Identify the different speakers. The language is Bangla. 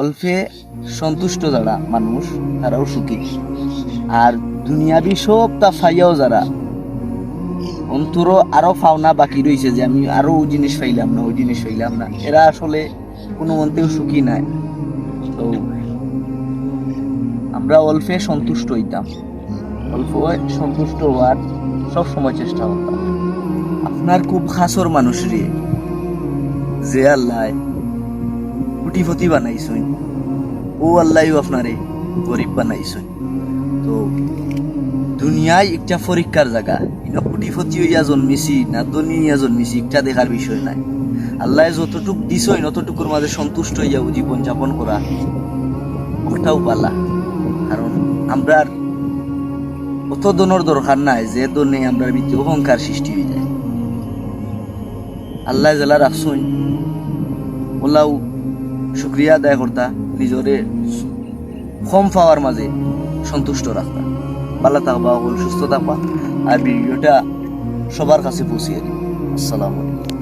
Speaker 1: অল্পে সন্তুষ্ট যারা মানুষ তারাও সুখী, আর দুনিয়াবি সব তা ফাইয়াও যারা অন্তর আরো পাওনা বাকি রয়েছে, যে আমি আরো ওই জিনিস পাইলাম না, ওই জিনিস পাইলাম না, এরা আসলে কোনো মন্তেও সুখী নাই। তো আমরা অল্পে সন্তুষ্ট হইতাম, অল্প সন্তুষ্ট হওয়ার সব সময় চেষ্টা করতাম। আপনার খুব খাসর মানুষ রে, যে আল্লাহ কোটিপতি বানাইছেন, ও আল্লাহও আপনারে গরিব বানাইছেন। তো দুনিয়ায় একটা পরীক্ষার জায়গা, কোটিপতি হইয়া জন্মিছি না ধনী হইয়া জন্মিছি একটা দেখার বিষয় নাই। আল্লাহ যতটুক দিছই ততটুকুর মাঝে সন্তুষ্ট হইয়া জীবন যাপন করা ওটাও পালা। কারণ আমরা অত দনের দরকার নাই যে দনে আমরা ভিতরে অহংকার সৃষ্টি হয়ে যায়। আল্লাহ জেলা রাখছুন ওলাও শুক্রিয়া আদায় করতা, নিজরে কম পাওয়ার মাঝে সন্তুষ্ট রাখতা। ভালো থাকবা, সুস্থ থাকবা, আর ভিডিওটা সবার কাছে পৌঁছিয়ে দিন। আসসালামু আলাইকুম।